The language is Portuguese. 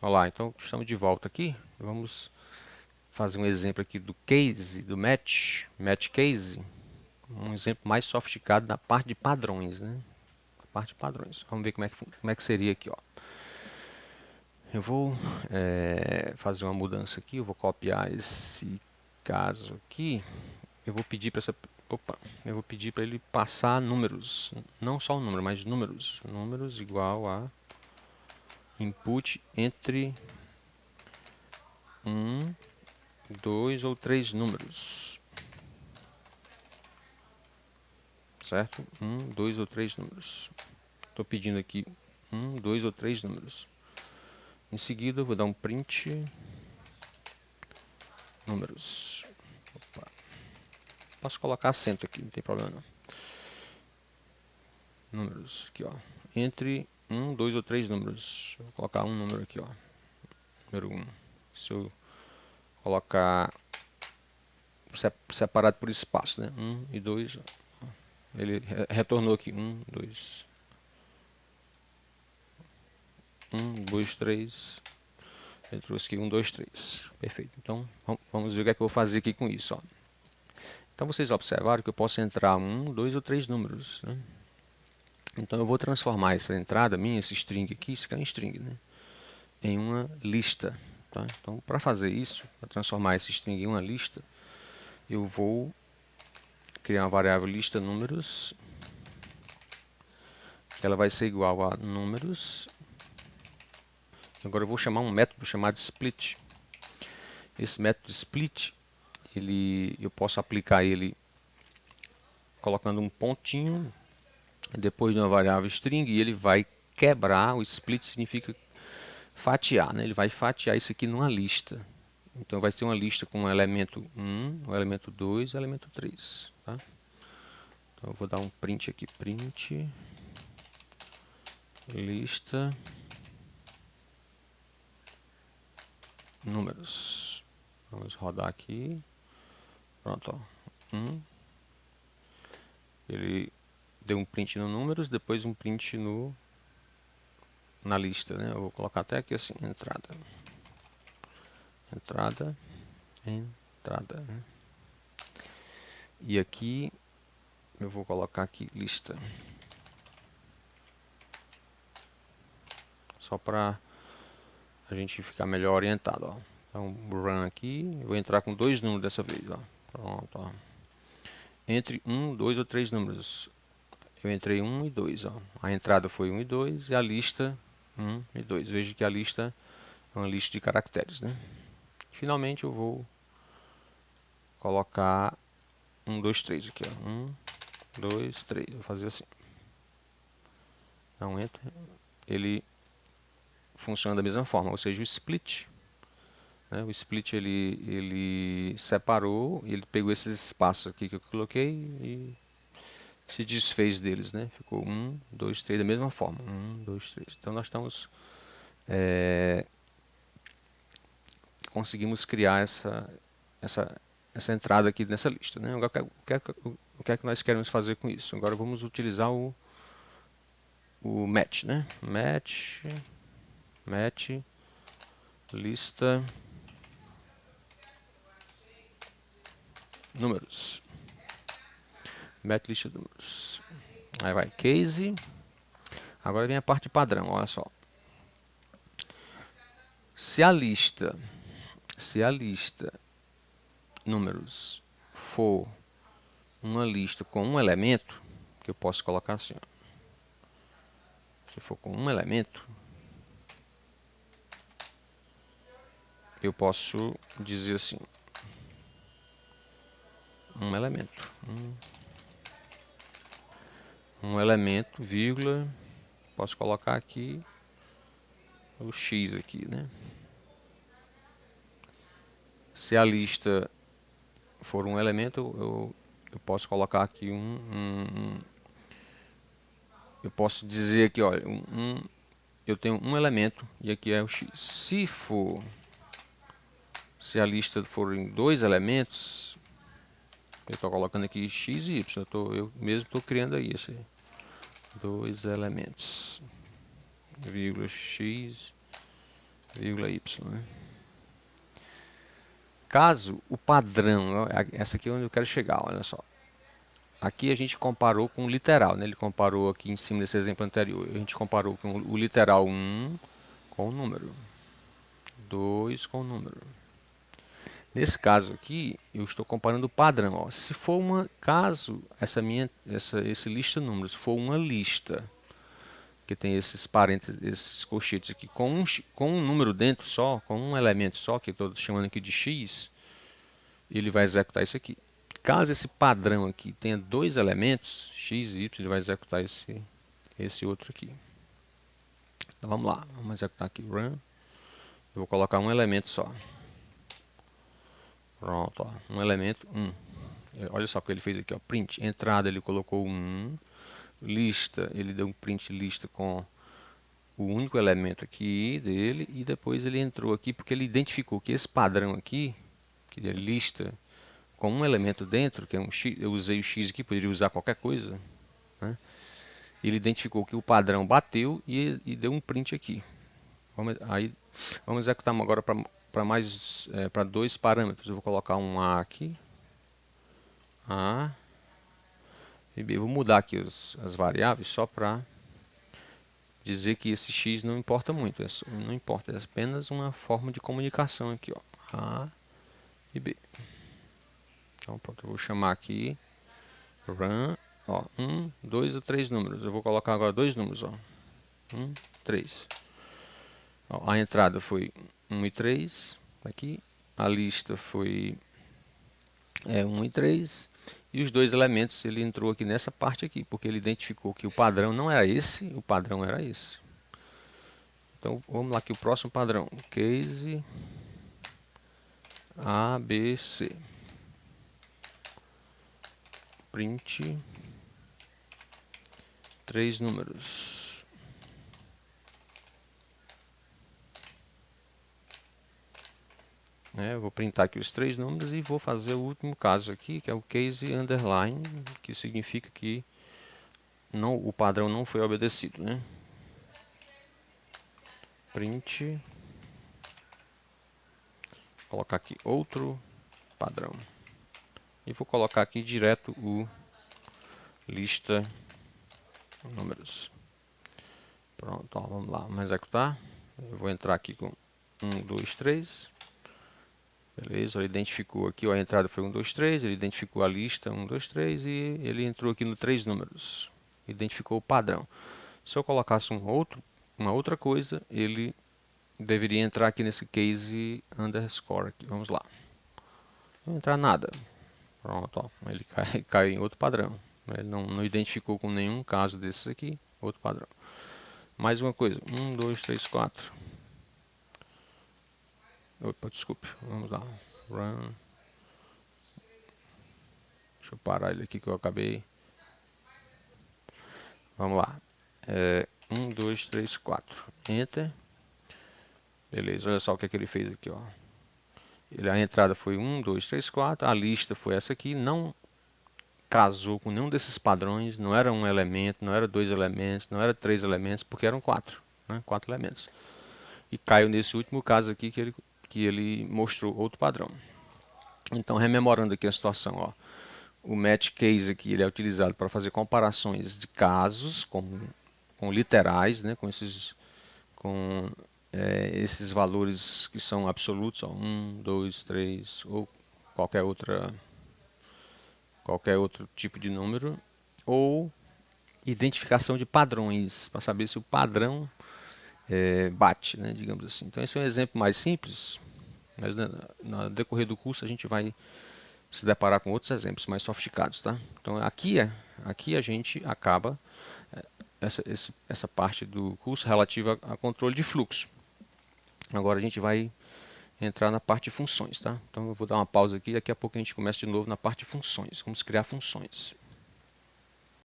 Olha lá, então estamos de volta aqui. Vamos fazer um exemplo aqui do case, do match case. Um exemplo mais sofisticado na parte de padrões, né? Na parte de padrões. Vamos ver como é que seria aqui, ó. Eu vou fazer uma mudança aqui. Eu vou copiar esse caso aqui. Eu vou pedir para essa, opa, eu vou pedir para ele passar números, não só o número, mas números. Números igual a input entre 1, 2 ou 3 números. Certo? 1, 2 ou 3 números. Estou pedindo aqui 1, 2 ou 3 números. Em seguida eu vou dar um print números. Opa. Posso colocar acento aqui, não tem problema não. Números aqui, ó. Entre 1, 2 ou 3 números. Vou colocar um número aqui, ó. Número 1. Se eu colocar separado por espaço, né? 1 e 2. Ele retornou aqui. 1, 2. 1, 2, 3. Ele trouxe aqui 1, 2, 3. Perfeito. Então, vamos ver o que é que eu vou fazer aqui com isso, ó. Então, vocês observaram que eu posso entrar 1, 2 ou 3 números, né? Então, eu vou transformar essa entrada minha, esse string aqui, isso aqui é um string, né? Em uma lista. Tá? Então, para fazer isso, para transformar esse string em uma lista, eu vou criar uma variável lista números, que ela vai ser igual a números. Agora eu vou chamar um método chamado split. Esse método split, eu posso aplicar ele colocando um pontinho depois de uma variável string e ele vai quebrar. O split significa fatiar, né? Ele vai fatiar isso aqui numa lista. Então vai ser uma lista com o elemento 1, o elemento 2 e o elemento 3. Tá? Então eu vou dar um print aqui, print lista números. Vamos rodar aqui. Pronto, ó. Ele deu um print no números, depois um print na lista, né? Eu vou colocar até aqui assim, entrada. Entrada, entrada. Né? E aqui eu vou colocar aqui lista. Só para a gente ficar melhor orientado, ó. Então, run aqui, eu vou entrar com 2 números dessa vez, ó. Pronto, ó. Entre 1, 2 ou 3 números. Eu entrei 1 e 2, ó. A entrada foi 1 e 2 e a lista 1 e 2. Veja que a lista é uma lista de caracteres, né? Finalmente eu vou colocar 1, 2, 3 aqui, ó. 1, 2, 3. Vou fazer assim. Dá um enter. Ele funciona da mesma forma, ou seja, o split. Né? O split ele separou, ele pegou esses espaços aqui que eu coloquei e se desfez deles, né? Ficou 1, 2, 3 da mesma forma. 1, 2, 3. Então nós estamos conseguimos criar essa entrada aqui nessa lista, né? Agora, o que é que nós queremos fazer com isso? Agora vamos utilizar o match, né? Match lista números. Match lista números. Aí vai case. Agora vem a parte padrão, olha só. Se a lista números for uma lista com um elemento, que eu posso colocar assim, ó. Se for com um elemento, eu posso dizer assim, um elemento, vírgula, posso colocar aqui o x aqui, né? Se a lista for um elemento, eu posso colocar aqui eu posso dizer aqui, olha, eu tenho um elemento e aqui é o x. Se a lista for em 2 elementos, eu estou colocando aqui x e y. Eu mesmo estou criando aí esse 2 elementos, vírgula x vírgula y, né? Caso o padrão, essa aqui é onde eu quero chegar, olha só. Aqui a gente comparou com o literal, né? Ele comparou aqui em cima desse exemplo anterior. A gente comparou com o literal 1 com o número, 2 com o número. Nesse caso aqui, eu estou comparando o padrão. Ó. Se for caso esse lista de números for uma lista que tem esses parênteses, esses colchetes aqui com um número dentro só, com um elemento só, que eu estou chamando aqui de x, ele vai executar isso aqui. Caso esse padrão aqui tenha dois elementos, x e y, ele vai executar esse outro aqui. Então vamos lá, vamos executar aqui run. Eu vou colocar um elemento só. Pronto, ó, um elemento 1. Olha só o que ele fez aqui, ó, print. Entrada ele colocou 1. Lista, ele deu um print lista com o único elemento aqui dele. E depois ele entrou aqui porque ele identificou que esse padrão aqui, que é lista com um elemento dentro, que é um x, eu usei o x aqui, poderia usar qualquer coisa, né? Ele identificou que o padrão bateu e deu um print aqui. Vamos executar agora para dois parâmetros. Eu vou colocar um A aqui, A e B. Vou mudar aqui as variáveis só para dizer que esse x não importa muito. Não importa, é apenas uma forma de comunicação aqui, ó. A e B. Então pronto, eu vou chamar aqui run, ó, 1, 2 ou 3 números. Eu vou colocar agora dois números, ó. 1, 3. Ó, a entrada foi 1 e 3, aqui. A lista foi 1 e 3. E os dois elementos, ele entrou aqui nessa parte aqui, porque ele identificou que o padrão não era esse, o padrão era esse. Então vamos lá aqui, o próximo padrão, case ABC. Print 3 números. Eu vou printar aqui os 3 números e vou fazer o último caso aqui, que é o case underline, que significa que o padrão não foi obedecido, né? Print, colocar aqui outro padrão e vou colocar aqui direto o lista números. Pronto, ó, vamos lá, vamos executar. Eu vou entrar aqui com 1, 2, 3. Beleza, ele identificou aqui, ó, a entrada foi 1, 2, 3, ele identificou a lista 1, 2, 3 e ele entrou aqui no 3 números. Identificou o padrão. Se eu colocasse uma outra coisa, ele deveria entrar aqui nesse case underscore aqui. Vamos lá. Não entrar nada. Pronto, ó, ele cai em outro padrão. Ele não identificou com nenhum caso desses aqui, outro padrão. Mais uma coisa, 1, 2, 3, 4. Opa, desculpe, vamos lá. Run. Deixa eu parar ele aqui que eu acabei. Vamos lá. 1, 2, 3, 4. Enter. Beleza, olha só o que, é que ele fez aqui, ó. A entrada foi 1, 2, 3, 4. A lista foi essa aqui. Não casou com nenhum desses padrões. Não era um elemento, não era dois elementos, não era três elementos, porque eram quatro. Né? 4 elementos. E caiu nesse último caso aqui que ele mostrou outro padrão. Então, rememorando aqui a situação, ó. O match case aqui ele é utilizado para fazer comparações de casos com literais, né, com esses valores que são absolutos, ó, 1, 2, 3 ou qualquer outro tipo de número, ou identificação de padrões, para saber se o padrão bate, né, digamos assim. Então esse é um exemplo mais simples, mas no decorrer do curso a gente vai se deparar com outros exemplos mais sofisticados, tá? Então aqui a gente acaba essa parte do curso relativa a controle de fluxo. Agora a gente vai entrar na parte de funções, tá? Então eu vou dar uma pausa aqui e daqui a pouco a gente começa de novo na parte de funções. Vamos criar funções.